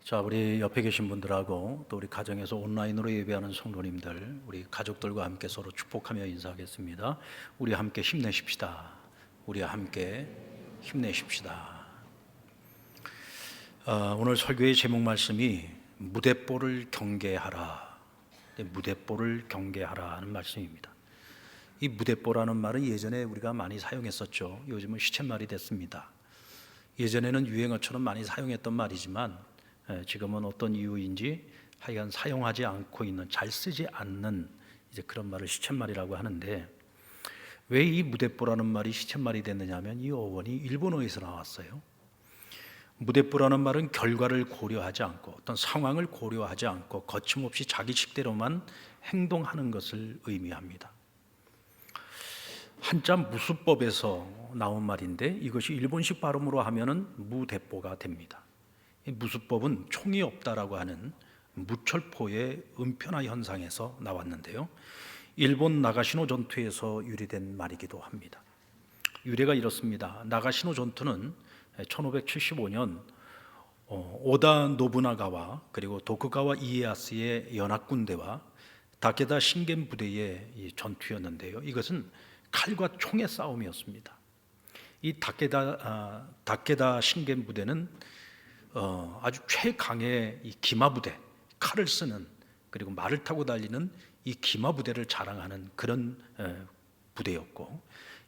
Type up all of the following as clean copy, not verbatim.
자, 우리 옆에 계신 분들하고 또 우리 가정에서 온라인으로 예배하는 성도님들, 우리 가족들과 함께 서로 축복하며 인사하겠습니다. 우리 함께 힘내십시다. 우리 함께 힘내십시다. 오늘 설교의 제목 말씀이 무댓볼을 경계하라. 무댓볼을 경계하라 하는 말씀입니다. 이 무댓볼이라는 말은 예전에 우리가 많이 사용했었죠. 요즘은 시쳇말이 됐습니다. 예전에는 유행어처럼 많이 사용했던 말이지만 지금은 어떤 이유인지 하여간 사용하지 않고 있는, 잘 쓰지 않는 이제 그런 말을 시쳇말이라고 하는데, 왜 이 무댓보라는 말이 시쳇말이 됐느냐면 이 어원이 일본어에서 나왔어요. 무댓보라는 말은 결과를 고려하지 않고 어떤 상황을 고려하지 않고 거침없이 자기 식대로만 행동하는 것을 의미합니다. 한자 무수법에서 나온 말인데 이것이 일본식 발음으로 하면은 무댓보가 됩니다. 무수법은 총이 없다라고 하는 무철포의 은편화 현상에서 나왔는데요, 일본 나가시노 전투에서 유래된 말이기도 합니다. 유래가 이렇습니다. 나가시노 전투는 1575년 오다 노부나가와 그리고 도쿠가와 이에야스의 연합군대와 다케다 신겐 부대의 전투였는데요, 이것은 칼과 총의 싸움이었습니다. 이 다케다 신겐 부대는 아주 최강의 이 기마 부대, 칼을 쓰는, 그리고 말을 타고 달리는 이 기마 부대를 자랑하는 그런 부대였고,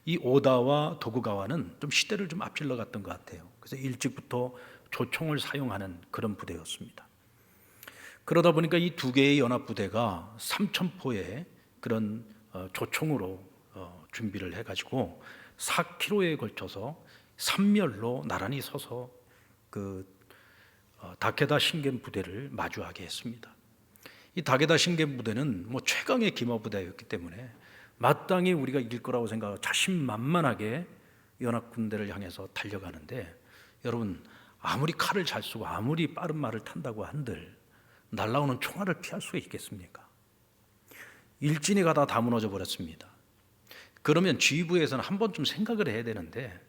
이 오다와 도쿠가와는 좀 시대를 좀 앞질러 갔던 것 같아요. 그래서 일찍부터 조총을 사용하는 그런 부대였습니다. 그러다 보니까 이 두 개의 연합 부대가 3,000포의 그런 조총으로 준비를 해가지고 4km에 걸쳐서 삼멸로 나란히 서서 다케다 신겐 부대를 마주하게 했습니다. 이 다케다 신겐 부대는 최강의 기마 부대였기 때문에 마땅히 우리가 이길 거라고 생각하고 자신만만하게 연합군대를 향해서 달려가는데, 여러분, 아무리 칼을 잘 쓰고 아무리 빠른 말을 탄다고 한들 날아오는 총알을 피할 수 있겠습니까? 일진이 가다 다 무너져 버렸습니다. 그러면 지휘부에서는 한 번쯤 생각을 해야 되는데,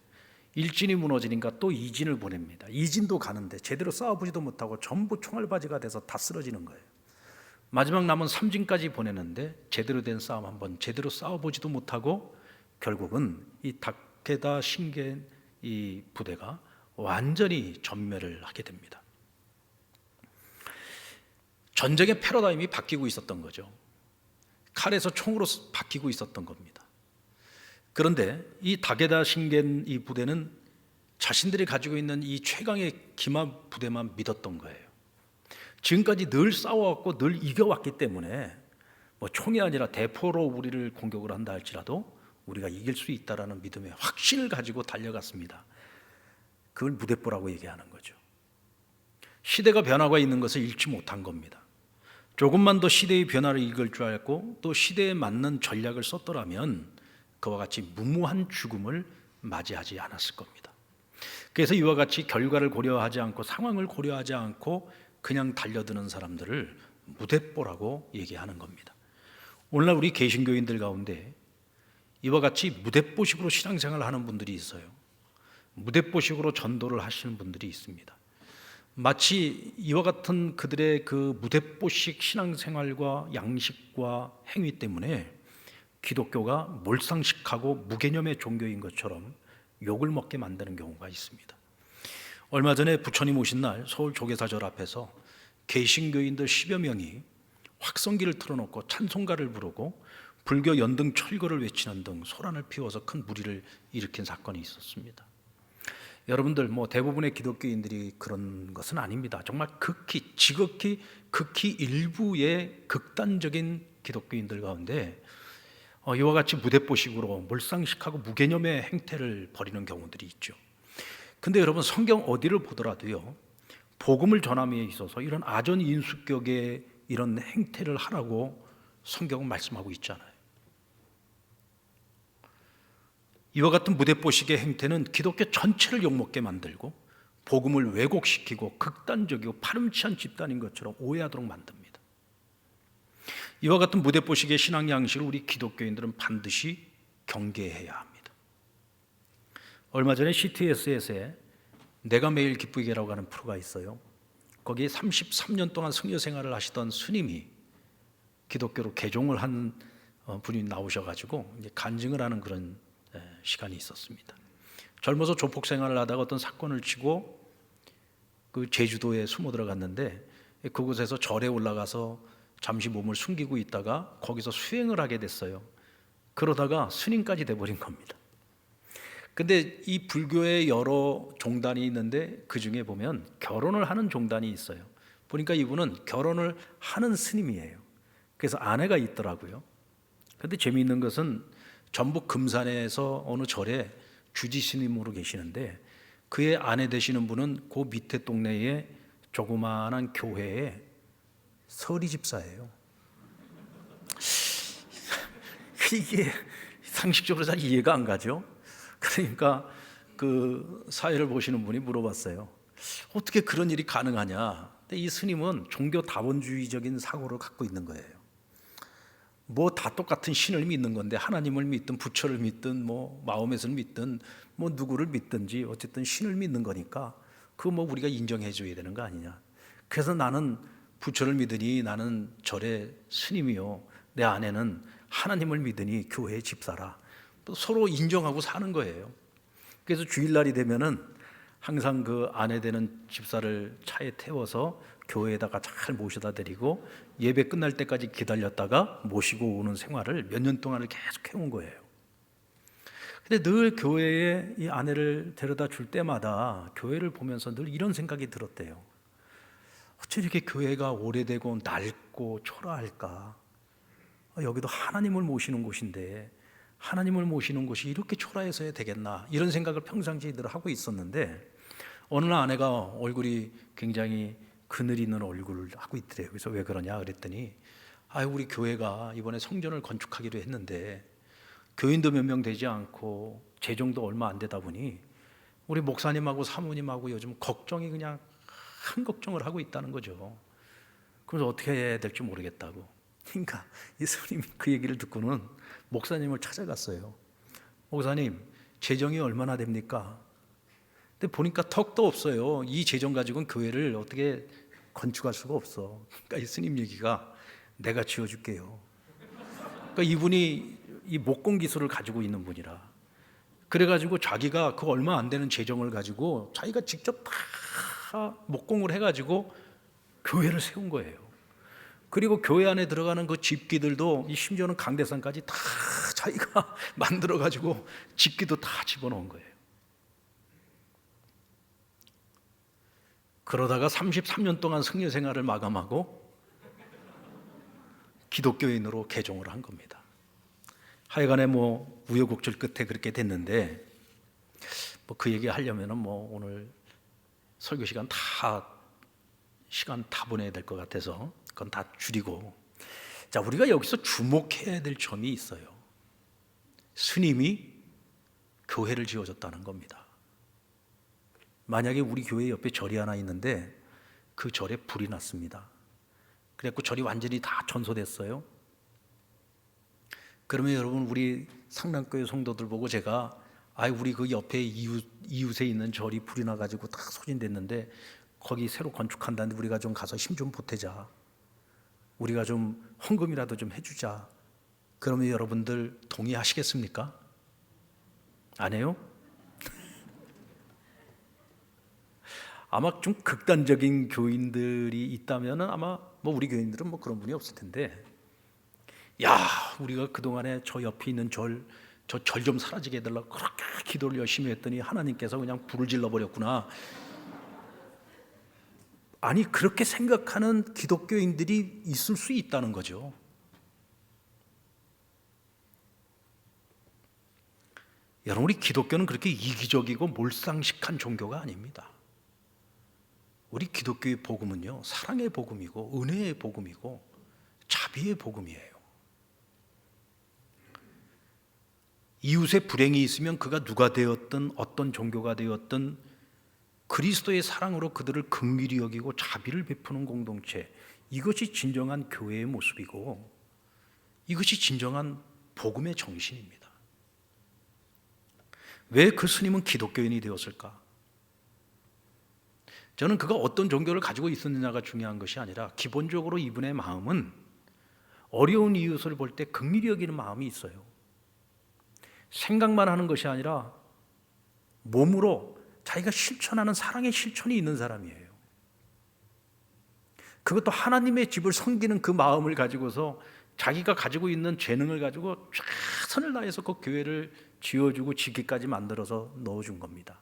일진이 무너지니까 또 이진을 보냅니다. 이진도 가는데 제대로 싸워보지도 못하고 전부 총알바지가 돼서 다 쓰러지는 거예요. 마지막 남은 삼진까지 보내는데 제대로 된 싸움 한번 제대로 싸워보지도 못하고 결국은 이 다케다 신겐 이 부대가 완전히 전멸을 하게 됩니다. 전쟁의 패러다임이 바뀌고 있었던 거죠. 칼에서 총으로 바뀌고 있었던 겁니다. 그런데 이 다케다 신겐 이 부대는 자신들이 가지고 있는 이 최강의 기마 부대만 믿었던 거예요. 지금까지 늘 싸워왔고 늘 이겨왔기 때문에 총이 아니라 대포로 우리를 공격을 한다 할지라도 우리가 이길 수 있다라는 믿음의 확신을 가지고 달려갔습니다. 그걸 무댓보라고 얘기하는 거죠. 시대가 변화가 있는 것을 잃지 못한 겁니다. 조금만 더 시대의 변화를 읽을 줄 알고 또 시대에 맞는 전략을 썼더라면 그와 같이 무모한 죽음을 맞이하지 않았을 겁니다. 그래서 이와 같이 결과를 고려하지 않고 상황을 고려하지 않고 그냥 달려드는 사람들을 무댓보라고 얘기하는 겁니다. 오늘날 우리 개신교인들 가운데 이와 같이 무댓보식으로 신앙생활을 하는 분들이 있어요. 무댓보식으로 전도를 하시는 분들이 있습니다. 마치 이와 같은 그들의 그 무댓보식 신앙생활과 양식과 행위 때문에 기독교가 몰상식하고 무개념의 종교인 것처럼 욕을 먹게 만드는 경우가 있습니다. 얼마 전에 부처님 오신 날 서울 조계사절 앞에서 개신교인들 10여 명이 확성기를 틀어놓고 찬송가를 부르고 불교 연등 철거를 외치는 등 소란을 피워서 큰 무리를 일으킨 사건이 있었습니다. 여러분들, 대부분의 기독교인들이 그런 것은 아닙니다. 정말 지극히 일부의 극단적인 기독교인들 가운데 이와 같이 무댓보식으로 몰상식하고 무개념의 행태를 벌이는 경우들이 있죠. 근데 여러분, 성경 어디를 보더라도요, 복음을 전함에 있어서 이런 아전인수격의 이런 행태를 하라고 성경은 말씀하고 있잖아요. 이와 같은 무댓보식의 행태는 기독교 전체를 욕먹게 만들고 복음을 왜곡시키고 극단적이고 파렴치한 집단인 것처럼 오해하도록 만듭니다. 이와 같은 무댓보식의 신앙 양식을 우리 기독교인들은 반드시 경계해야 합니다. 얼마 전에 CTS에 내가 매일 기쁘게라고 하는 프로가 있어요. 거기에 33년 동안 승려 생활을 하시던 스님이 기독교로 개종을 한 분이 나오셔가지고 이제 간증을 하는 그런 시간이 있었습니다. 젊어서 조폭 생활을 하다가 어떤 사건을 치고 그 제주도에 숨어 들어갔는데 그곳에서 절에 올라가서 잠시 몸을 숨기고 있다가 거기서 수행을 하게 됐어요. 그러다가 스님까지 돼버린 겁니다. 근데 이 불교의 여러 종단이 있는데 그 중에 보면 결혼을 하는 종단이 있어요. 보니까 이분은 결혼을 하는 스님이에요. 그래서 아내가 있더라고요. 근데 재미있는 것은 전북 금산에서 어느 절에 주지 스님으로 계시는데 그의 아내 되시는 분은 그 밑에 동네에 조그마한 교회에 서리 집사예요. 이게 상식적으로 잘 이해가 안 가죠. 그러니까 그 사회를 보시는 분이 물어봤어요. 어떻게 그런 일이 가능하냐? 근데 이 스님은 종교 다원주의적인 사고를 갖고 있는 거예요. 뭐 다 똑같은 신을 믿는 건데 하나님을 믿든 부처를 믿든 뭐 마호메트를 믿든 뭐 누구를 믿든지 어쨌든 신을 믿는 거니까 그거 뭐 우리가 인정해 줘야 되는 거 아니냐. 그래서 나는 부처를 믿으니 나는 절의 스님이요, 내 아내는 하나님을 믿으니 교회의 집사라. 또 서로 인정하고 사는 거예요. 그래서 주일날이 되면은 항상 그 아내 되는 집사를 차에 태워서 교회에다가 잘 모셔다 드리고 예배 끝날 때까지 기다렸다가 모시고 오는 생활을 몇 년 동안을 계속 해온 거예요. 근데 늘 교회에 이 아내를 데려다 줄 때마다 교회를 보면서 늘 이런 생각이 들었대요. 어째 이렇게 교회가 오래되고 낡고 초라할까? 여기도 하나님을 모시는 곳인데 하나님을 모시는 곳이 이렇게 초라해서야 되겠나, 이런 생각을 평상시에 늘 하고 있었는데 어느 날 아내가 얼굴이 굉장히 그늘 있는 얼굴을 하고 있더래요. 그래서 왜 그러냐 그랬더니 우리 교회가 이번에 성전을 건축하기로 했는데 교인도 몇 명 되지 않고 재정도 얼마 안 되다 보니 우리 목사님하고 사모님하고 요즘 걱정이 그냥 큰 걱정을 하고 있다는 거죠. 그래서 어떻게 해야 될지 모르겠다고. 그러니까 이 스님이 그 얘기를 듣고는 목사님을 찾아갔어요. 목사님, 재정이 얼마나 됩니까? 근데 보니까 턱도 없어요. 이 재정 가지고는 교회를 어떻게 건축할 수가 없어. 그러니까 이 스님 얘기가 내가 지어줄게요. 그러니까 이분이 이 목공 기술을 가지고 있는 분이라. 그래가지고 자기가 그 얼마 안 되는 재정을 가지고 자기가 직접 다 목공을 해가지고 교회를 세운 거예요. 그리고 교회 안에 들어가는 그 집기들도 심지어는 강대상까지 다 자기가 만들어가지고 집기도 다 집어넣은 거예요. 그러다가 33년 동안 승려 생활을 마감하고 기독교인으로 개종을 한 겁니다. 하여간에 뭐 우여곡절 끝에 그렇게 됐는데 뭐 그 얘기 하려면은 뭐 오늘 설교 시간 다 보내야 될 것 같아서 그건 다 줄이고, 자, 우리가 여기서 주목해야 될 점이 있어요. 스님이 교회를 지어줬다는 겁니다. 만약에 우리 교회 옆에 절이 하나 있는데 그 절에 불이 났습니다. 그래갖고 절이 완전히 다 전소됐어요. 그러면 여러분, 우리 상남교회 성도들 보고 제가 우리 그 옆에 이웃에 있는 절이 불이 나가지고 다 소진됐는데 거기 새로 건축한다는데 우리가 좀 가서 힘 좀 보태자, 우리가 좀 헌금이라도 좀 해주자, 그러면 여러분들 동의하시겠습니까? 안 해요? 아마 좀 극단적인 교인들이 있다면 아마 뭐 우리 교인들은 뭐 그런 분이 없을 텐데, 야, 우리가 그동안에 저 옆에 있는 저 절 좀 사라지게 해달라고 그렇게 기도를 열심히 했더니 하나님께서 그냥 불을 질러버렸구나. 아니, 그렇게 생각하는 기독교인들이 있을 수 있다는 거죠. 여러분, 우리 기독교는 그렇게 이기적이고 몰상식한 종교가 아닙니다. 우리 기독교의 복음은요, 사랑의 복음이고 은혜의 복음이고 자비의 복음이에요. 이웃에 불행이 있으면 그가 누가 되었든 어떤 종교가 되었든 그리스도의 사랑으로 그들을 긍휼히 여기고 자비를 베푸는 공동체, 이것이 진정한 교회의 모습이고 이것이 진정한 복음의 정신입니다. 왜 그 스님은 기독교인이 되었을까? 저는 그가 어떤 종교를 가지고 있었느냐가 중요한 것이 아니라 기본적으로 이분의 마음은 어려운 이웃을 볼 때 긍휼히 여기는 마음이 있어요. 생각만 하는 것이 아니라 몸으로 자기가 실천하는 사랑의 실천이 있는 사람이에요. 그것도 하나님의 집을 섬기는 그 마음을 가지고서 자기가 가지고 있는 재능을 가지고 최선을 다해서 그 교회를 지어주고 지기까지 만들어서 넣어준 겁니다.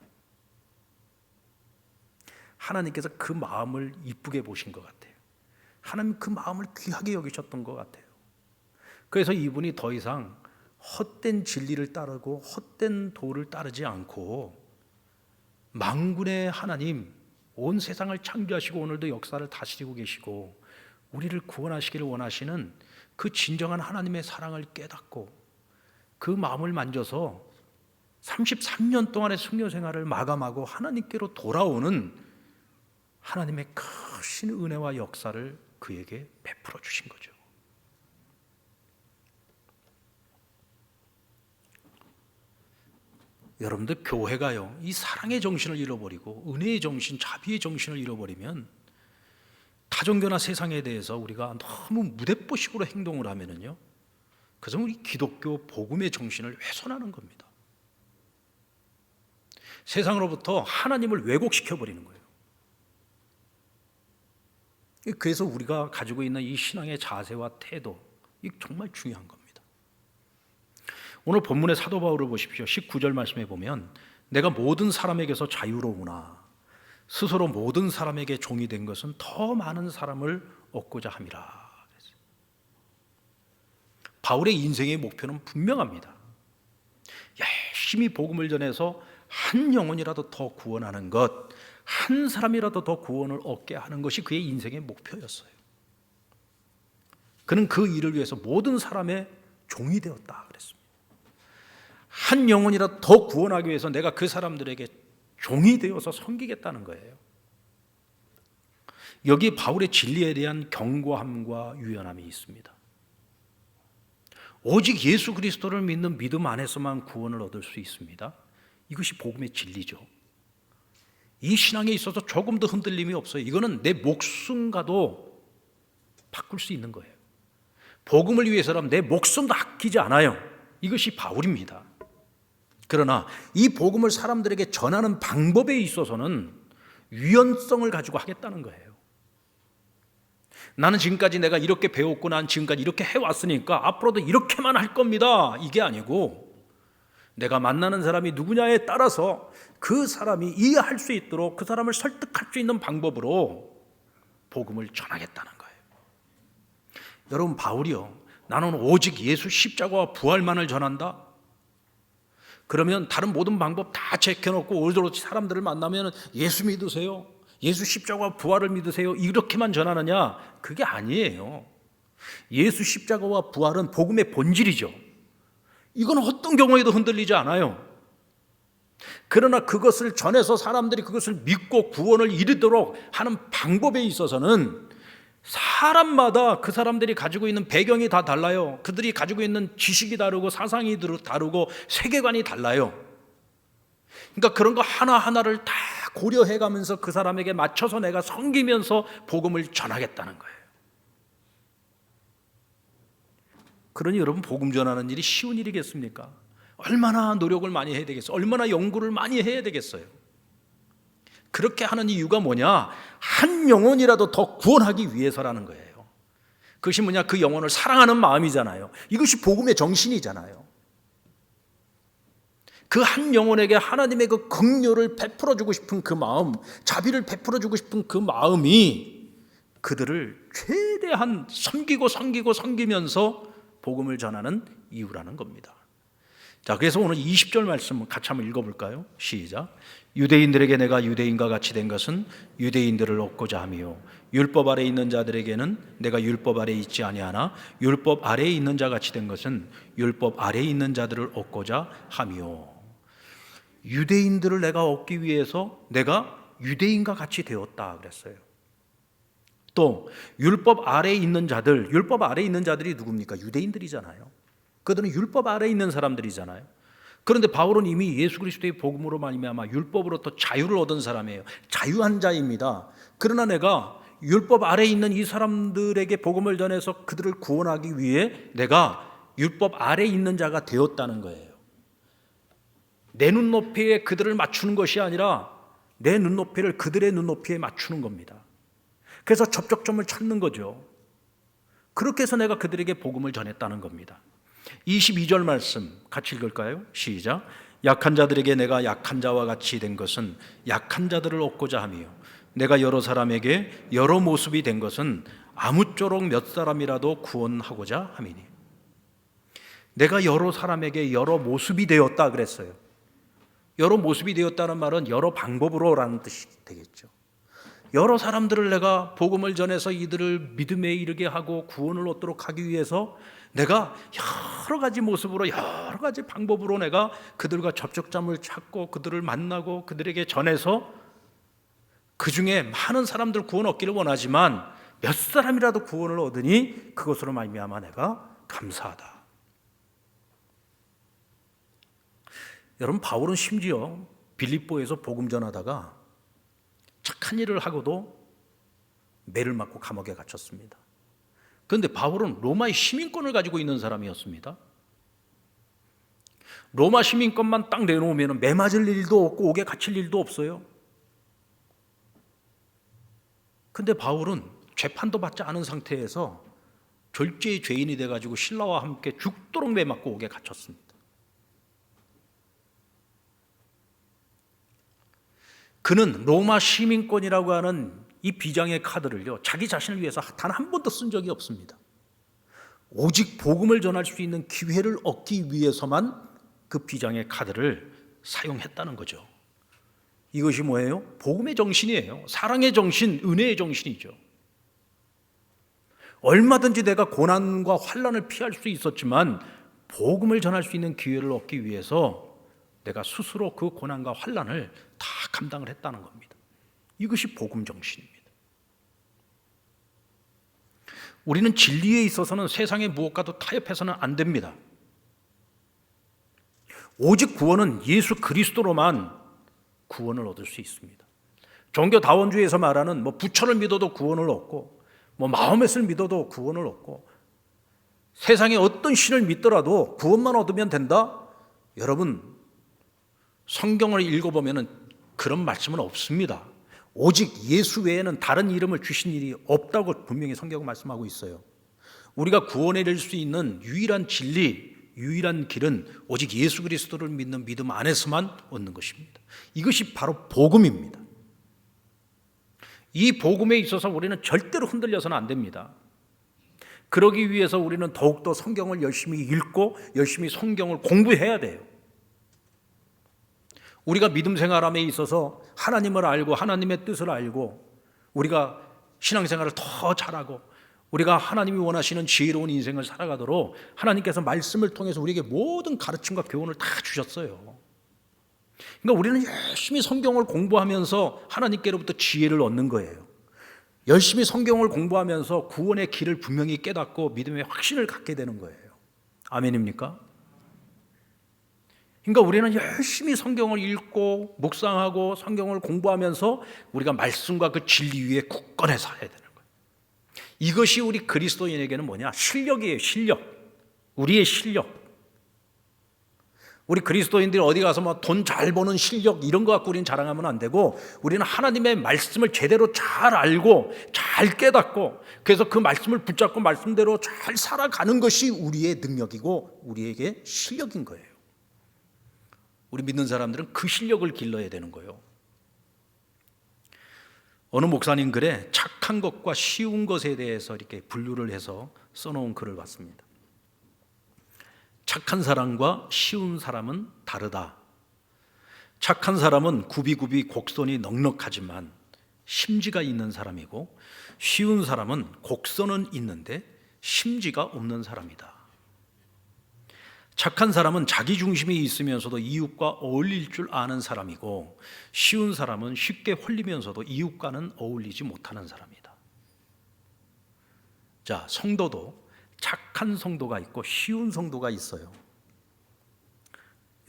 하나님께서 그 마음을 이쁘게 보신 것 같아요. 하나님 그 마음을 귀하게 여기셨던 것 같아요. 그래서 이분이 더 이상 헛된 진리를 따르고 헛된 도를 따르지 않고 만군의 하나님, 온 세상을 창조하시고 오늘도 역사를 다스리고 계시고 우리를 구원하시기를 원하시는 그 진정한 하나님의 사랑을 깨닫고 그 마음을 만져서 33년 동안의 순교 생활을 마감하고 하나님께로 돌아오는 하나님의 크신 은혜와 역사를 그에게 베풀어 주신 거죠. 여러분들, 교회가요, 이 사랑의 정신을 잃어버리고 은혜의 정신, 자비의 정신을 잃어버리면 타종교나 세상에 대해서 우리가 너무 무대뽀식으로 행동을 하면은요, 그것은 우리 기독교 복음의 정신을 훼손하는 겁니다. 세상으로부터 하나님을 왜곡시켜 버리는 거예요. 그래서 우리가 가지고 있는 이 신앙의 자세와 태도, 이 정말 중요한 겁니다. 오늘 본문의 사도 바울을 보십시오. 19절 말씀에 보면 내가 모든 사람에게서 자유로우나 스스로 모든 사람에게 종이 된 것은 더 많은 사람을 얻고자 함이라. 바울의 인생의 목표는 분명합니다. 열심히 복음을 전해서 한 영혼이라도 더 구원하는 것, 한 사람이라도 더 구원을 얻게 하는 것이 그의 인생의 목표였어요. 그는 그 일을 위해서 모든 사람의 종이 되었다 그랬습니다. 한 영혼이라도 더 구원하기 위해서 내가 그 사람들에게 종이 되어서 섬기겠다는 거예요. 여기 바울의 진리에 대한 견고함과 유연함이 있습니다. 오직 예수 그리스도를 믿는 믿음 안에서만 구원을 얻을 수 있습니다. 이것이 복음의 진리죠. 이 신앙에 있어서 조금 더 흔들림이 없어요. 이거는 내 목숨과도 바꿀 수 있는 거예요. 복음을 위해서라면 내 목숨도 아끼지 않아요. 이것이 바울입니다. 그러나 이 복음을 사람들에게 전하는 방법에 있어서는 유연성을 가지고 하겠다는 거예요. 나는 지금까지 내가 이렇게 배웠고 난 지금까지 이렇게 해왔으니까 앞으로도 이렇게만 할 겁니다. 이게 아니고 내가 만나는 사람이 누구냐에 따라서 그 사람이 이해할 수 있도록 그 사람을 설득할 수 있는 방법으로 복음을 전하겠다는 거예요. 여러분, 바울이요, 나는 오직 예수 십자가와 부활만을 전한다? 그러면 다른 모든 방법 다 제껴놓고 오로지 사람들을 만나면 예수 믿으세요, 예수 십자가와 부활을 믿으세요, 이렇게만 전하느냐? 그게 아니에요. 예수 십자가와 부활은 복음의 본질이죠. 이건 어떤 경우에도 흔들리지 않아요. 그러나 그것을 전해서 사람들이 그것을 믿고 구원을 이루도록 하는 방법에 있어서는 사람마다 그 사람들이 가지고 있는 배경이 다 달라요. 그들이 가지고 있는 지식이 다르고 사상이 다르고 세계관이 달라요. 그러니까 그런 거 하나하나를 다 고려해 가면서 그 사람에게 맞춰서 내가 섬기면서 복음을 전하겠다는 거예요. 그러니 여러분, 복음 전하는 일이 쉬운 일이겠습니까? 얼마나 노력을 많이 해야 되겠어요? 얼마나 연구를 많이 해야 되겠어요? 그렇게 하는 이유가 뭐냐? 한 영혼이라도 더 구원하기 위해서라는 거예요. 그것이 뭐냐? 그 영혼을 사랑하는 마음이잖아요. 이것이 복음의 정신이잖아요. 그 한 영혼에게 하나님의 그 긍휼을 베풀어 주고 싶은 그 마음, 자비를 베풀어 주고 싶은 그 마음이 그들을 최대한 섬기면서 복음을 전하는 이유라는 겁니다. 자, 그래서 오늘 20절 말씀 같이 한번 읽어볼까요? 시작. 유대인들에게 내가 유대인과 같이 된 것은 유대인들을 얻고자 함이요 율법 아래 있는 자들에게는 내가 율법 아래 있지 아니하나 율법 아래에 있는 자 같이 된 것은 율법 아래에 있는 자들을 얻고자 함이요. 유대인들을 내가 얻기 위해서 내가 유대인과 같이 되었다 그랬어요. 또 율법 아래에 있는 자들, 율법 아래에 있는 자들이 누굽니까? 유대인들이잖아요. 그들은 율법 아래에 있는 사람들이잖아요. 그런데 바울은 이미 예수 그리스도의 복음으로 말미암아 율법으로부터 자유를 얻은 사람이에요. 자유한 자입니다. 그러나 내가 율법 아래에 있는 이 사람들에게 복음을 전해서 그들을 구원하기 위해 내가 율법 아래에 있는 자가 되었다는 거예요. 내 눈높이에 그들을 맞추는 것이 아니라 내 눈높이를 그들의 눈높이에 맞추는 겁니다. 그래서 접촉점을 찾는 거죠. 그렇게 해서 내가 그들에게 복음을 전했다는 겁니다. 22절 말씀 같이 읽을까요? 시작. 약한 자들에게 내가 약한 자와 같이 된 것은 약한 자들을 얻고자 함이요 내가 여러 사람에게 여러 모습이 된 것은 아무쪼록 몇 사람이라도 구원하고자 함이니. 내가 여러 사람에게 여러 모습이 되었다 그랬어요. 여러 모습이 되었다는 말은 여러 방법으로라는 뜻이 되겠죠. 여러 사람들을 내가 복음을 전해서 이들을 믿음에 이르게 하고 구원을 얻도록 하기 위해서 내가 여러 가지 모습으로 여러 가지 방법으로 내가 그들과 접촉점을 찾고 그들을 만나고 그들에게 전해서 그 중에 많은 사람들 구원 얻기를 원하지만 몇 사람이라도 구원을 얻으니 그것으로 말미암아 내가 감사하다. 여러분, 바울은 심지어 빌립보에서 복음 전하다가 착한 일을 하고도 매를 맞고 감옥에 갇혔습니다. 그런데 바울은 로마의 시민권을 가지고 있는 사람이었습니다. 로마 시민권만 딱 내놓으면 매 맞을 일도 없고 옥에 갇힐 일도 없어요. 그런데 바울은 재판도 받지 않은 상태에서 졸지의 죄인이 돼가지고 신라와 함께 죽도록 매 맞고 옥에 갇혔습니다. 그는 로마 시민권이라고 하는 이 비장의 카드를요, 자기 자신을 위해서 단 한 번도 쓴 적이 없습니다. 오직 복음을 전할 수 있는 기회를 얻기 위해서만 그 비장의 카드를 사용했다는 거죠. 이것이 뭐예요? 복음의 정신이에요. 사랑의 정신, 은혜의 정신이죠. 얼마든지 내가 고난과 환난을 피할 수 있었지만 복음을 전할 수 있는 기회를 얻기 위해서 내가 스스로 그 고난과 환난을 다 감당을 했다는 겁니다. 이것이 복음 정신입니다. 우리는 진리에 있어서는 세상의 무엇과도 타협해서는 안 됩니다. 오직 구원은 예수 그리스도로만 구원을 얻을 수 있습니다. 종교다원주의에서 말하는 부처를 믿어도 구원을 얻고 마호멧을 믿어도 구원을 얻고 세상의 어떤 신을 믿더라도 구원만 얻으면 된다? 여러분, 성경을 읽어보면 그런 말씀은 없습니다. 오직 예수 외에는 다른 이름을 주신 일이 없다고 분명히 성경은 말씀하고 있어요. 우리가 구원에 이를 수 있는 유일한 진리, 유일한 길은 오직 예수 그리스도를 믿는 믿음 안에서만 얻는 것입니다. 이것이 바로 복음입니다. 이 복음에 있어서 우리는 절대로 흔들려서는 안 됩니다. 그러기 위해서 우리는 더욱더 성경을 열심히 읽고 열심히 성경을 공부해야 돼요. 우리가 믿음 생활함에 있어서 하나님을 알고 하나님의 뜻을 알고 우리가 신앙생활을 더 잘하고 우리가 하나님이 원하시는 지혜로운 인생을 살아가도록 하나님께서 말씀을 통해서 우리에게 모든 가르침과 교훈을 다 주셨어요. 그러니까 우리는 열심히 성경을 공부하면서 하나님께로부터 지혜를 얻는 거예요. 열심히 성경을 공부하면서 구원의 길을 분명히 깨닫고 믿음의 확신을 갖게 되는 거예요. 아멘입니까? 그러니까 우리는 열심히 성경을 읽고 묵상하고 성경을 공부하면서 우리가 말씀과 그 진리 위에 굳건해 서야 되는 거예요. 이것이 우리 그리스도인에게는 뭐냐? 실력이에요. 실력. 우리의 실력. 우리 그리스도인들이 어디 가서 돈 잘 버는 실력 이런 거 갖고 우리는 자랑하면 안 되고 우리는 하나님의 말씀을 제대로 잘 알고 잘 깨닫고 그래서 그 말씀을 붙잡고 말씀대로 잘 살아가는 것이 우리의 능력이고 우리에게 실력인 거예요. 우리 믿는 사람들은 그 실력을 길러야 되는 거예요. 어느 목사님 글에 착한 것과 쉬운 것에 대해서 이렇게 분류를 해서 써놓은 글을 봤습니다. 착한 사람과 쉬운 사람은 다르다. 착한 사람은 굽이굽이 곡선이 넉넉하지만 심지가 있는 사람이고 쉬운 사람은 곡선은 있는데 심지가 없는 사람이다. 착한 사람은 자기 중심이 있으면서도 이웃과 어울릴 줄 아는 사람이고 쉬운 사람은 쉽게 홀리면서도 이웃과는 어울리지 못하는 사람이다. 자, 성도도 착한 성도가 있고 쉬운 성도가 있어요.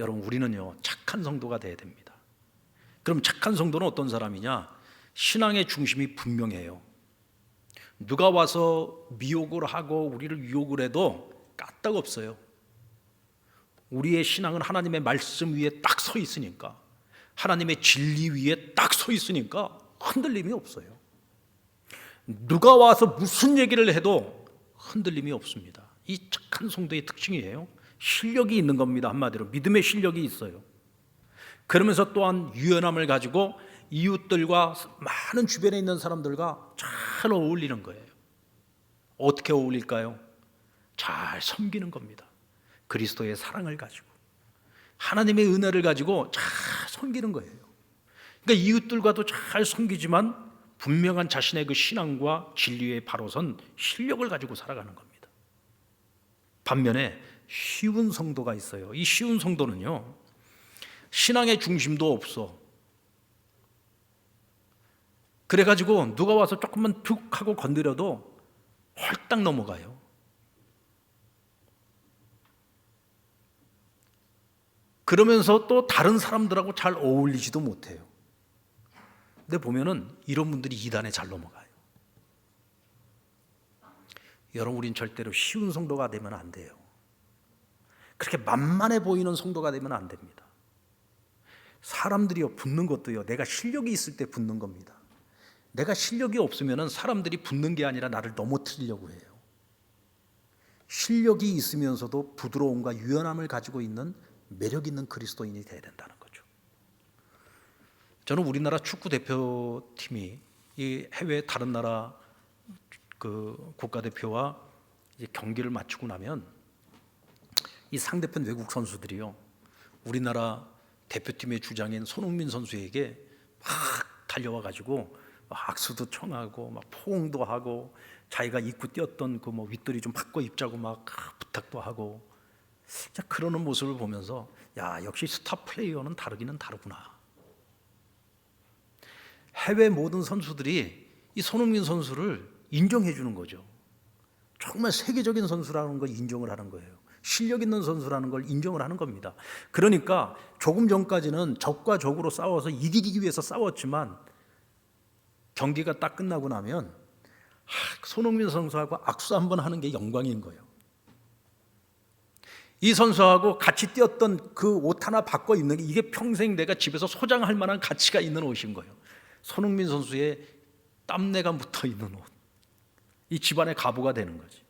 여러분, 우리는요 착한 성도가 돼야 됩니다. 그럼 착한 성도는 어떤 사람이냐? 신앙의 중심이 분명해요. 누가 와서 미혹을 하고 우리를 유혹을 해도 까딱 없어요. 우리의 신앙은 하나님의 말씀 위에 딱 서 있으니까, 하나님의 진리 위에 딱 서 있으니까 흔들림이 없어요. 누가 와서 무슨 얘기를 해도 흔들림이 없습니다. 이 착한 성도의 특징이에요. 실력이 있는 겁니다. 한마디로 믿음의 실력이 있어요. 그러면서 또한 유연함을 가지고 이웃들과 많은 주변에 있는 사람들과 잘 어울리는 거예요. 어떻게 어울릴까요? 잘 섬기는 겁니다. 그리스도의 사랑을 가지고, 하나님의 은혜를 가지고 잘 섬기는 거예요. 그러니까 이웃들과도 잘 섬기지만 분명한 자신의 그 신앙과 진리에 바로 선 실력을 가지고 살아가는 겁니다. 반면에 쉬운 성도가 있어요. 이 쉬운 성도는요, 신앙의 중심도 없어. 그래가지고 누가 와서 조금만 툭 하고 건드려도 헐딱 넘어가요. 그러면서 또 다른 사람들하고 잘 어울리지도 못해요. 근데 보면은 이런 분들이 이단에 잘 넘어가요. 여러분, 우린 절대로 쉬운 성도가 되면 안 돼요. 그렇게 만만해 보이는 성도가 되면 안 됩니다. 사람들이요, 붙는 것도요, 내가 실력이 있을 때 붙는 겁니다. 내가 실력이 없으면 사람들이 붙는 게 아니라 나를 넘어뜨리려고 해요. 실력이 있으면서도 부드러움과 유연함을 가지고 있는 매력 있는 그리스도인이 되어야 된다는 거죠. 저는 우리나라 축구 대표팀이 이 해외 다른 나라 그 국가대표와 경기를 마치고 나면 이 상대편 외국 선수들이요, 우리나라 대표팀의 주장인 손흥민 선수에게 막 달려와 가지고 악수도 청하고 막 포옹도 하고 자기가 입고 뛰었던 그 뭐 윗돌이 좀 바꿔 입자고 막 부탁도 하고, 진짜 그러는 모습을 보면서 야, 역시 스타 플레이어는 다르기는 다르구나. 해외 모든 선수들이 이 손흥민 선수를 인정해 주는 거죠. 정말 세계적인 선수라는 걸 인정을 하는 거예요. 실력 있는 선수라는 걸 인정을 하는 겁니다. 그러니까 조금 전까지는 적과 적으로 싸워서 이기기 위해서 싸웠지만 경기가 딱 끝나고 나면 손흥민 선수하고 악수 한번 하는 게 영광인 거예요. 이 선수하고 같이 뛰었던 그 옷 하나 바꿔 입는 게 이게 평생 내가 집에서 소장할 만한 가치가 있는 옷인 거예요. 손흥민 선수의 땀내가 묻어 있는 옷. 이 집안의 가부가 되는 거지.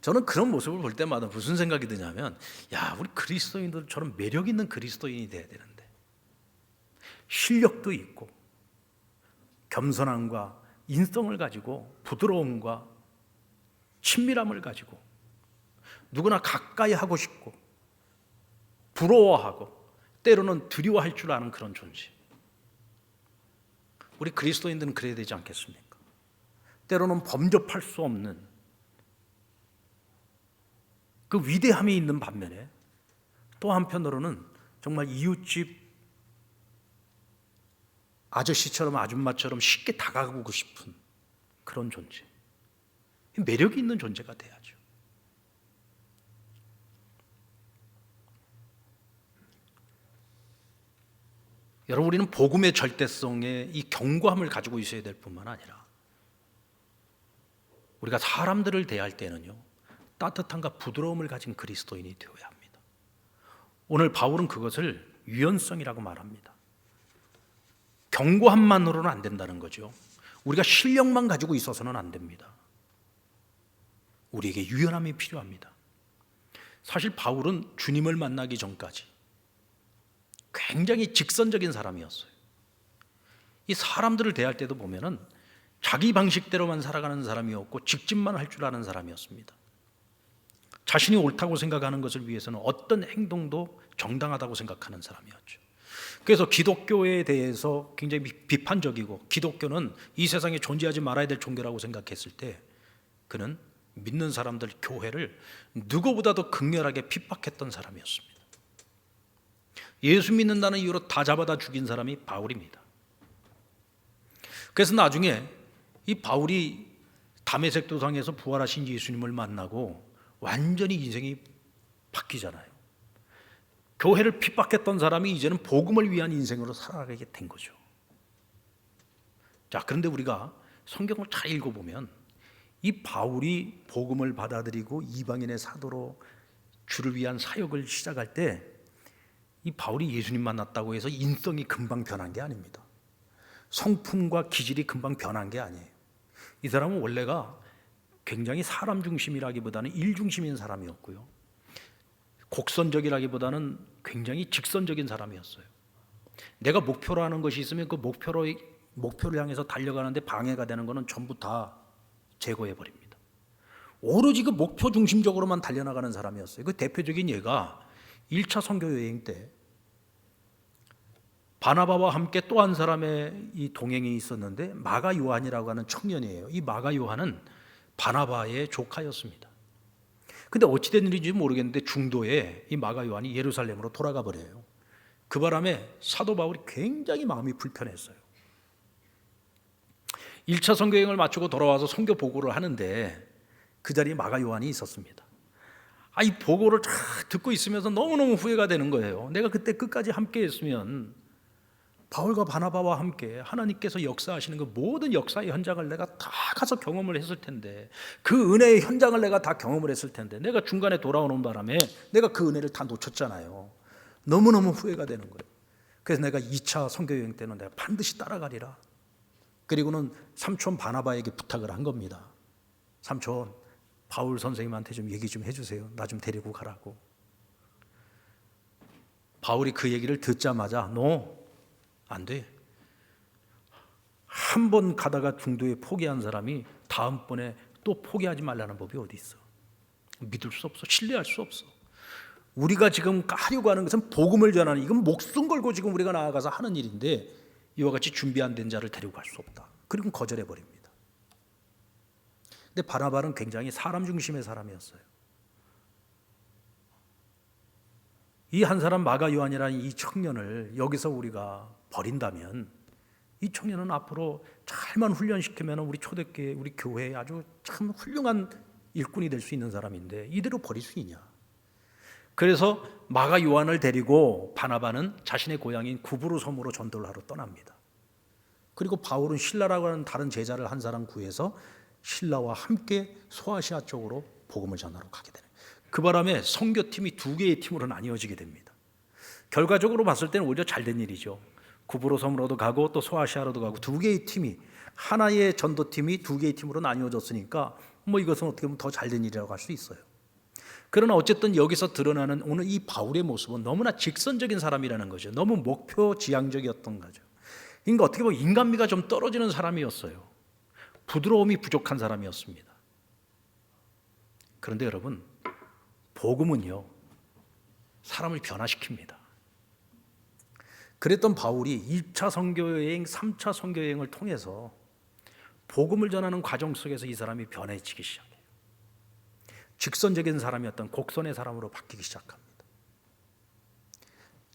저는 그런 모습을 볼 때마다 무슨 생각이 드냐면, 야, 우리 그리스도인들처럼 매력 있는 그리스도인이 돼야 되는데, 실력도 있고 겸손함과 인성을 가지고 부드러움과 친밀함을 가지고 누구나 가까이 하고 싶고 부러워하고 때로는 두려워할 줄 아는 그런 존재. 우리 그리스도인들은 그래야 되지 않겠습니까? 때로는 범접할 수 없는 그 위대함이 있는 반면에 또 한편으로는 정말 이웃집 아저씨처럼 아줌마처럼 쉽게 다가가고 싶은 그런 존재, 매력이 있는 존재가 돼야죠. 여러분, 우리는 복음의 절대성에 이 견고함을 가지고 있어야 될 뿐만 아니라 우리가 사람들을 대할 때는요, 따뜻함과 부드러움을 가진 그리스도인이 되어야 합니다. 오늘 바울은 그것을 유연성이라고 말합니다. 견고함만으로는 안 된다는 거죠. 우리가 실력만 가지고 있어서는 안 됩니다. 우리에게 유연함이 필요합니다. 사실 바울은 주님을 만나기 전까지 굉장히 직선적인 사람이었어요. 이 사람들을 대할 때도 보면은 자기 방식대로만 살아가는 사람이었고 직진만 할 줄 아는 사람이었습니다. 자신이 옳다고 생각하는 것을 위해서는 어떤 행동도 정당하다고 생각하는 사람이었죠. 그래서 기독교에 대해서 굉장히 비판적이고 기독교는 이 세상에 존재하지 말아야 될 종교라고 생각했을 때 그는 믿는 사람들 교회를 누구보다도 극렬하게 핍박했던 사람이었습니다. 예수 믿는다는 이유로 다 잡아다 죽인 사람이 바울입니다. 그래서 나중에 이 바울이 다메섹 도상에서 부활하신 예수님을 만나고 완전히 인생이 바뀌잖아요. 교회를 핍박했던 사람이 이제는 복음을 위한 인생으로 살아가게 된 거죠. 자, 그런데 우리가 성경을 잘 읽어보면 이 바울이 복음을 받아들이고 이방인의 사도로 주를 위한 사역을 시작할 때 이 바울이 예수님 만났다고 해서 인성이 금방 변한 게 아닙니다. 성품과 기질이 금방 변한 게 아니에요. 이 사람은 원래가 굉장히 사람 중심이라기보다는 일 중심인 사람이었고요, 곡선적이라기보다는 굉장히 직선적인 사람이었어요. 내가 목표로 하는 것이 있으면 그 목표를 향해서 달려가는데 방해가 되는 것은 전부 다 제거해 버립니다. 오로지 그 목표 중심적으로만 달려나가는 사람이었어요. 그 대표적인 예가 1차 선교 여행 때 바나바와 함께 또 한 사람의 이 동행이 있었는데 마가 요한이라고 하는 청년이에요. 이 마가 요한은 바나바의 조카였습니다. 근데 어찌된 일인지 모르겠는데 중도에 이 마가 요한이 예루살렘으로 돌아가 버려요. 그 바람에 사도 바울이 굉장히 마음이 불편했어요. 1차 선교여행을 마치고 돌아와서 선교 보고를 하는데 그 자리에 마가 요한이 있었습니다. 이 보고를 쫙 듣고 있으면서 너무너무 후회가 되는 거예요. 내가 그때 끝까지 함께 했으면 바울과 바나바와 함께 하나님께서 역사하시는 그 모든 역사의 현장을 내가 다 가서 경험을 했을 텐데, 그 은혜의 현장을 내가 다 경험을 했을 텐데, 내가 중간에 돌아오는 바람에 내가 그 은혜를 다 놓쳤잖아요. 너무너무 후회가 되는 거예요. 그래서 내가 2차 선교여행 때는 내가 반드시 따라가리라. 그리고는 삼촌 바나바에게 부탁을 한 겁니다. 삼촌, 바울 선생님한테 좀 얘기 좀 해주세요. 나 좀 데리고 가라고. 바울이 그 얘기를 듣자마자 안 돼. 한 번 가다가 중도에 포기한 사람이 다음번에 또 포기하지 말라는 법이 어디 있어. 믿을 수 없어. 신뢰할 수 없어. 우리가 지금 하려고 하는 것은 복음을 전하는, 이건 목숨 걸고 지금 우리가 나아가서 하는 일인데 이와 같이 준비 안 된 자를 데리고 갈 수 없다. 그리고 거절해 버립니다. 근데 바나바는 굉장히 사람 중심의 사람이었어요. 이 한 사람 마가 요한이라는 이 청년을 여기서 우리가 버린다면 이 청년은 앞으로 잘만 훈련시키면 우리 초대교회, 우리 교회에 아주 참 훌륭한 일꾼이 될 수 있는 사람인데 이대로 버릴 수 있냐. 그래서 마가 요한을 데리고 바나바는 자신의 고향인 구브로 섬으로 전도를 하러 떠납니다. 그리고 바울은 실라라고 하는 다른 제자를 한 사람 구해서 실라와 함께 소아시아 쪽으로 복음을 전하러 가게 되는, 그 바람에 선교팀이 2개의 팀으로 나뉘어지게 됩니다. 결과적으로 봤을 때는 오히려 잘된 일이죠. 구브로 섬으로도 가고 또 소아시아로도 가고 2개의 팀이, 하나의 전도팀이 2개의 팀으로 나뉘어졌으니까 이것은 어떻게 보면 더 잘된 일이라고 할 수 있어요. 그러나 어쨌든 여기서 드러나는 오늘 이 바울의 모습은 너무나 직선적인 사람이라는 거죠. 너무 목표 지향적이었던 거죠. 그러니까 어떻게 보면 인간미가 좀 떨어지는 사람이었어요. 부드러움이 부족한 사람이었습니다. 그런데 여러분, 복음은요, 사람을 변화시킵니다. 그랬던 바울이 1차 선교여행, 3차 선교여행을 통해서 복음을 전하는 과정 속에서 이 사람이 변해지기 시작해요. 직선적인 사람이었던 곡선의 사람으로 바뀌기 시작합니다.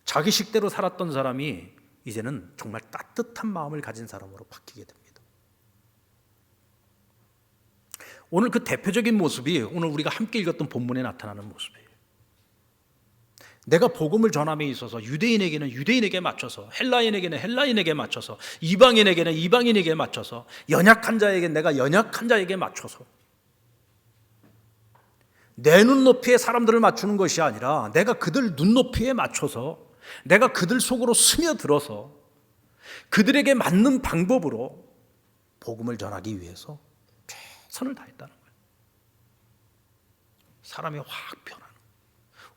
자기 식대로 살았던 사람이 이제는 정말 따뜻한 마음을 가진 사람으로 바뀌게 됩니다. 오늘 그 대표적인 모습이 오늘 우리가 함께 읽었던 본문에 나타나는 모습이에요. 내가 복음을 전함에 있어서 유대인에게는 유대인에게 맞춰서, 헬라인에게는 헬라인에게 맞춰서, 이방인에게는 이방인에게 맞춰서, 연약한 자에게 내가 연약한 자에게 맞춰서, 내 눈높이에 사람들을 맞추는 것이 아니라 내가 그들 눈높이에 맞춰서, 내가 그들 속으로 스며들어서 그들에게 맞는 방법으로 복음을 전하기 위해서 최선을 다했다는 거예요. 사람이 확 변하는 거예요.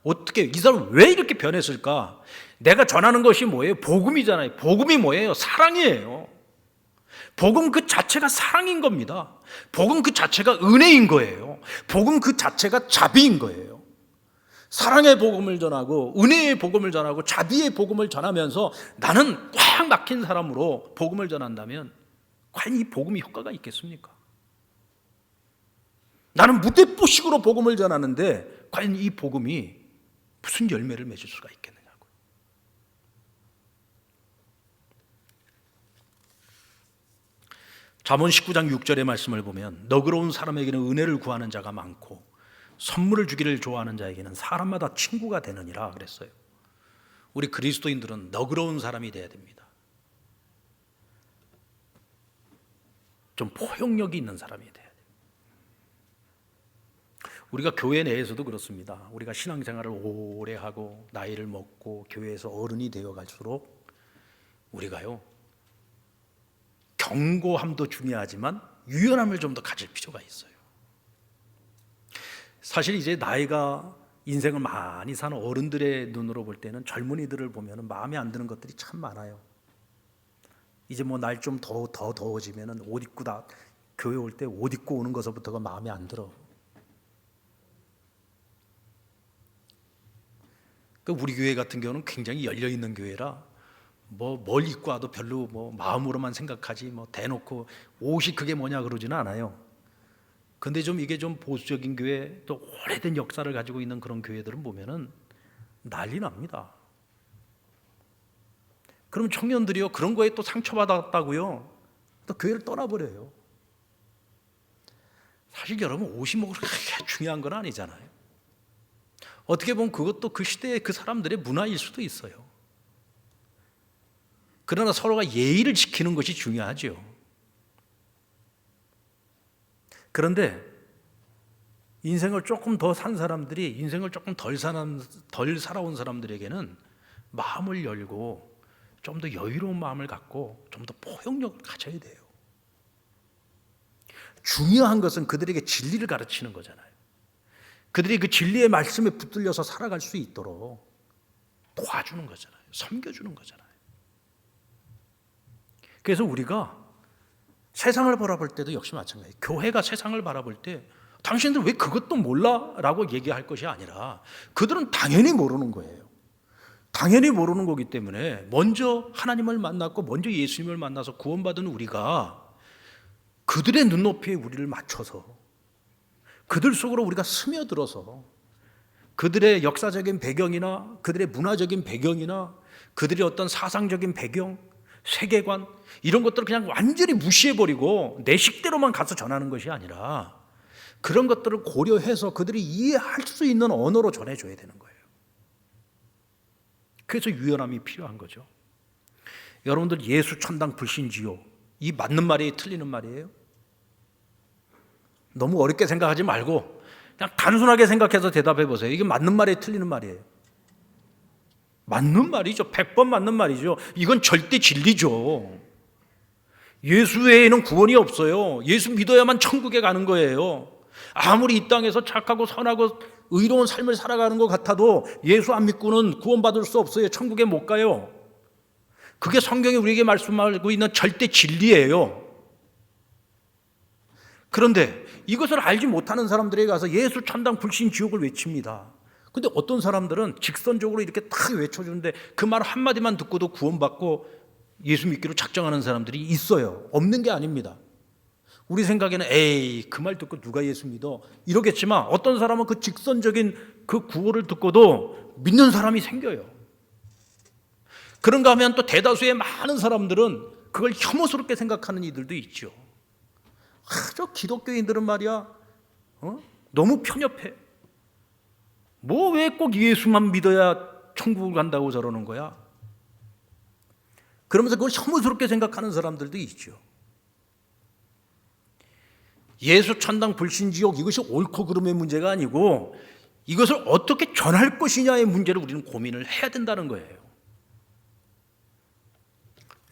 어떻게 이 사람 왜 이렇게 변했을까? 내가 전하는 것이 뭐예요? 복음이잖아요. 복음이 뭐예요? 사랑이에요. 복음 그 자체가 사랑인 겁니다. 복음 그 자체가 은혜인 거예요. 복음 그 자체가 자비인 거예요. 사랑의 복음을 전하고 은혜의 복음을 전하고 자비의 복음을 전하면서 나는 꽉 막힌 사람으로 복음을 전한다면 과연 이 복음이 효과가 있겠습니까? 나는 무대뽀식으로 복음을 전하는데 과연 이 복음이 무슨 열매를 맺을 수가 있겠느냐고요. 잠언 19장 6절의 말씀을 보면 너그러운 사람에게는 은혜를 구하는 자가 많고 선물을 주기를 좋아하는 자에게는 사람마다 친구가 되느니라 그랬어요. 우리 그리스도인들은 너그러운 사람이 돼야 됩니다. 좀 포용력이 있는 사람이 돼야 돼요. 우리가 교회 내에서도 그렇습니다. 우리가 신앙생활을 오래 하고 나이를 먹고 교회에서 어른이 되어 갈수록 우리가요, 견고함도 중요하지만 유연함을 좀 더 가질 필요가 있어요. 사실 이제 나이가 인생을 많이 사는 어른들의 눈으로 볼 때는 젊은이들을 보면 마음에 안 드는 것들이 참 많아요. 이제 뭐 날 좀 더 더워지면 옷 입고 교회 올 때 옷 입고 오는 것부터가 마음에 안 들어. 우리 교회 같은 경우는 굉장히 열려 있는 교회라 뭘 입고 와도 별로 마음으로만 생각하지 대놓고 옷이 그게 뭐냐 그러지는 않아요. 근데 이게 좀 보수적인 교회, 또 오래된 역사를 가지고 있는 그런 교회들은 보면은 난리 납니다. 그럼 청년들이요, 그런 거에 또 상처받았다고요, 또 교회를 떠나버려요. 사실 여러분, 옷이 그렇게 중요한 건 아니잖아요. 어떻게 보면 그것도 그 시대의 그 사람들의 문화일 수도 있어요. 그러나 서로가 예의를 지키는 것이 중요하죠. 그런데 인생을 조금 더 산 사람들이, 인생을 조금 덜 살아온 사람들에게는 마음을 열고 좀 더 여유로운 마음을 갖고 좀 더 포용력을 가져야 돼요. 중요한 것은 그들에게 진리를 가르치는 거잖아요. 그들이 그 진리의 말씀에 붙들려서 살아갈 수 있도록 도와주는 거잖아요. 섬겨주는 거잖아요. 그래서 우리가 세상을 바라볼 때도 역시 마찬가지예요. 교회가 세상을 바라볼 때 당신들 왜 그것도 몰라? 라고 얘기할 것이 아니라 그들은 당연히 모르는 거예요. 당연히 모르는 거기 때문에 먼저 하나님을 만났고 먼저 예수님을 만나서 구원받은 우리가 그들의 눈높이에 우리를 맞춰서 그들 속으로 우리가 스며들어서 그들의 역사적인 배경이나 그들의 문화적인 배경이나 그들의 어떤 사상적인 배경, 세계관, 이런 것들을 그냥 완전히 무시해버리고 내 식대로만 가서 전하는 것이 아니라 그런 것들을 고려해서 그들이 이해할 수 있는 언어로 전해줘야 되는 거예요. 그래서 유연함이 필요한 거죠. 여러분들, 예수 천당 불신지요, 이 맞는 말이에요, 틀리는 말이에요? 너무 어렵게 생각하지 말고 그냥 단순하게 생각해서 대답해 보세요. 이게 맞는 말이에요, 틀리는 말이에요? 맞는 말이죠. 100번 맞는 말이죠. 이건 절대 진리죠. 예수 외에는 구원이 없어요. 예수 믿어야만 천국에 가는 거예요. 아무리 이 땅에서 착하고 선하고 의로운 삶을 살아가는 것 같아도 예수 안 믿고는 구원받을 수 없어요. 천국에 못 가요. 그게 성경이 우리에게 말씀하고 있는 절대 진리예요. 그런데 이것을 알지 못하는 사람들에게 가서 예수 천당 불신 지옥을 외칩니다. 근데 어떤 사람들은 직선적으로 이렇게 딱 외쳐주는데 그 말 한마디만 듣고도 구원받고 예수 믿기로 작정하는 사람들이 있어요. 없는 게 아닙니다. 우리 생각에는 에이, 그 말 듣고 누가 예수 믿어? 이러겠지만 어떤 사람은 그 직선적인 그 구호를 듣고도 믿는 사람이 생겨요. 그런가 하면 또 대다수의 많은 사람들은 그걸 혐오스럽게 생각하는 이들도 있죠. 저 기독교인들은 말이야, 너무 편협해. 뭐 왜 꼭 예수만 믿어야 천국을 간다고 저러는 거야? 그러면서 그걸 혐오스럽게 생각하는 사람들도 있죠. 예수 천당 불신 지옥, 이것이 옳고 그름의 문제가 아니고 이것을 어떻게 전할 것이냐의 문제를 우리는 고민을 해야 된다는 거예요.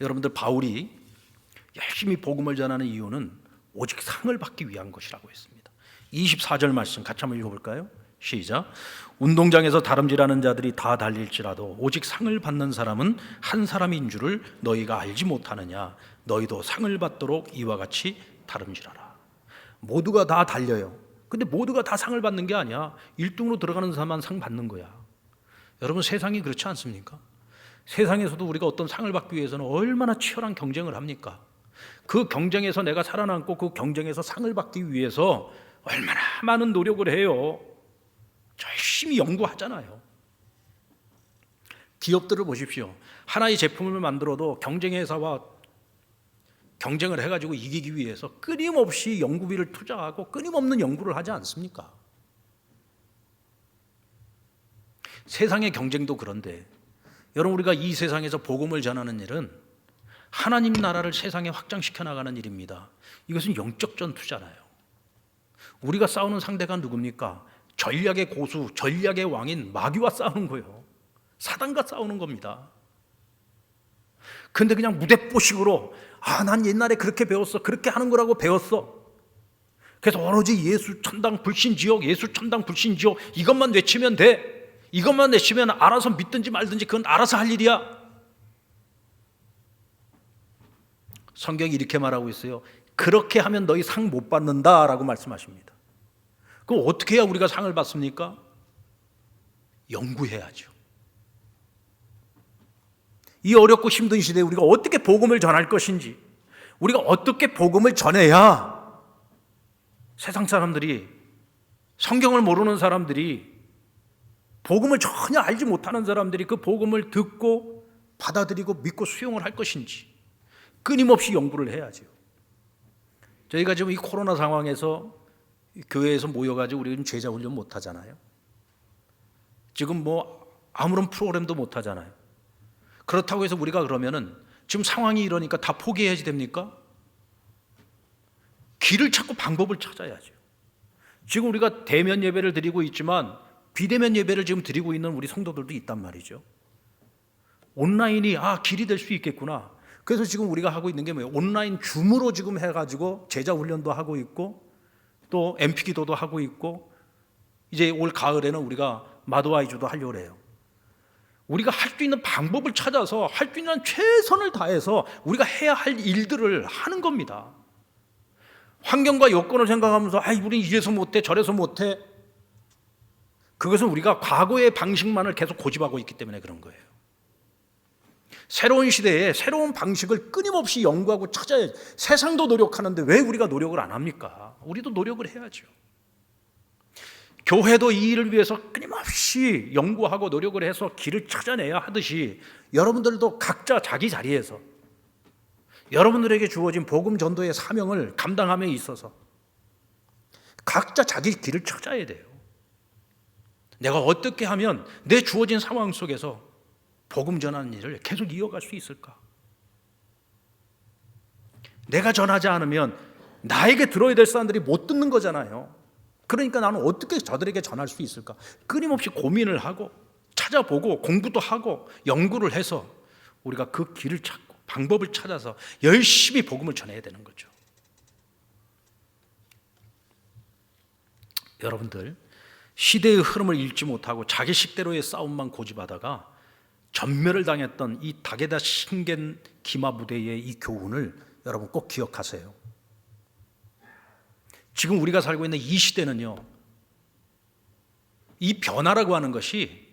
여러분들, 바울이 열심히 복음을 전하는 이유는 오직 상을 받기 위한 것이라고 했습니다. 24절 말씀 같이 한번 읽어볼까요? 시작. 운동장에서 다름질하는 자들이 다 달릴지라도 오직 상을 받는 사람은 한 사람인 줄을 너희가 알지 못하느냐? 너희도 상을 받도록 이와 같이 다름질하라. 모두가 다 달려요. 근데 모두가 다 상을 받는 게 아니야. 1등으로 들어가는 사람만 상 받는 거야. 여러분, 세상이 그렇지 않습니까? 세상에서도 우리가 어떤 상을 받기 위해서는 얼마나 치열한 경쟁을 합니까? 그 경쟁에서 내가 살아남고 그 경쟁에서 상을 받기 위해서 얼마나 많은 노력을 해요. 열심히 연구하잖아요. 기업들을 보십시오. 하나의 제품을 만들어도 경쟁 회사와 경쟁을 해가지고 이기기 위해서 끊임없이 연구비를 투자하고 끊임없는 연구를 하지 않습니까? 세상의 경쟁도 그런데 여러분, 우리가 이 세상에서 복음을 전하는 일은 하나님 나라를 세상에 확장시켜 나가는 일입니다. 이것은 영적 전투잖아요. 우리가 싸우는 상대가 누굽니까? 전략의 고수, 전략의 왕인 마귀와 싸우는 거예요. 사단과 싸우는 겁니다. 근데 그냥 무대뽀식으로 난 옛날에 그렇게 배웠어, 그렇게 하는 거라고 배웠어. 그래서 오로지 예수 천당 불신지옥, 예수 천당 불신지옥 이것만 외치면 돼. 이것만 외치면 알아서 믿든지 말든지 그건 알아서 할 일이야. 성경이 이렇게 말하고 있어요. 그렇게 하면 너희 상 못 받는다라고 말씀하십니다. 그럼 어떻게 해야 우리가 상을 받습니까? 연구해야죠. 이 어렵고 힘든 시대에 우리가 어떻게 복음을 전할 것인지, 우리가 어떻게 복음을 전해야 세상 사람들이, 성경을 모르는 사람들이, 복음을 전혀 알지 못하는 사람들이 그 복음을 듣고 받아들이고 믿고 수용을 할 것인지 끊임없이 연구를 해야죠. 저희가 지금 이 코로나 상황에서 교회에서 모여가지고 우리는 제자 훈련 못 하잖아요. 지금 아무런 프로그램도 못 하잖아요. 그렇다고 해서 우리가 그러면은 지금 상황이 이러니까 다 포기해야지 됩니까? 길을 찾고 방법을 찾아야죠. 지금 우리가 대면 예배를 드리고 있지만 비대면 예배를 지금 드리고 있는 우리 성도들도 있단 말이죠. 온라인이 길이 될 수 있겠구나. 그래서 지금 우리가 하고 있는 게 뭐예요? 온라인 줌으로 지금 해가지고 제자 훈련도 하고 있고 또 MP 기도도 하고 있고 이제 올 가을에는 우리가 마도아이주도 하려고 해요. 우리가 할 수 있는 방법을 찾아서 할 수 있는 최선을 다해서 우리가 해야 할 일들을 하는 겁니다. 환경과 여건을 생각하면서 우리는 이래서 못해 저래서 못해, 그것은 우리가 과거의 방식만을 계속 고집하고 있기 때문에 그런 거예요. 새로운 시대에 새로운 방식을 끊임없이 연구하고 찾아야, 세상도 노력하는데 왜 우리가 노력을 안 합니까? 우리도 노력을 해야죠. 교회도 이 일을 위해서 끊임없이 연구하고 노력을 해서 길을 찾아내야 하듯이 여러분들도 각자 자기 자리에서 여러분들에게 주어진 복음 전도의 사명을 감당함에 있어서 각자 자기 길을 찾아야 돼요. 내가 어떻게 하면 내 주어진 상황 속에서 복음 전하는 일을 계속 이어갈 수 있을까? 내가 전하지 않으면 나에게 들어야 될 사람들이 못 듣는 거잖아요. 그러니까 나는 어떻게 저들에게 전할 수 있을까? 끊임없이 고민을 하고 찾아보고 공부도 하고 연구를 해서 우리가 그 길을 찾고 방법을 찾아서 열심히 복음을 전해야 되는 거죠. 여러분들, 시대의 흐름을 읽지 못하고 자기 식대로의 싸움만 고집하다가 전멸을 당했던 이 다게다 신겐 기마 부대의 이 교훈을 여러분 꼭 기억하세요. 지금 우리가 살고 있는 이 시대는요, 이 변화라고 하는 것이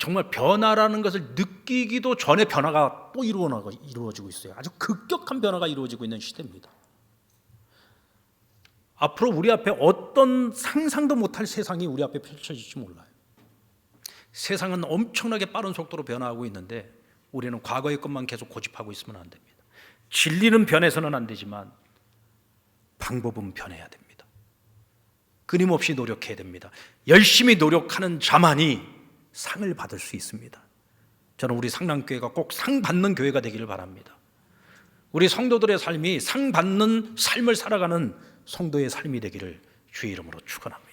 정말 변화라는 것을 느끼기도 전에 변화가 또 이루어지고 있어요. 아주 급격한 변화가 이루어지고 있는 시대입니다. 앞으로 우리 앞에 어떤 상상도 못할 세상이 우리 앞에 펼쳐질지 몰라요. 세상은 엄청나게 빠른 속도로 변화하고 있는데 우리는 과거의 것만 계속 고집하고 있으면 안 됩니다. 진리는 변해서는 안 되지만 방법은 변해야 됩니다. 끊임없이 노력해야 됩니다. 열심히 노력하는 자만이 상을 받을 수 있습니다. 저는 우리 상남교회가 꼭 상 받는 교회가 되기를 바랍니다. 우리 성도들의 삶이 상 받는 삶을 살아가는 성도의 삶이 되기를 주의 이름으로 축원합니다.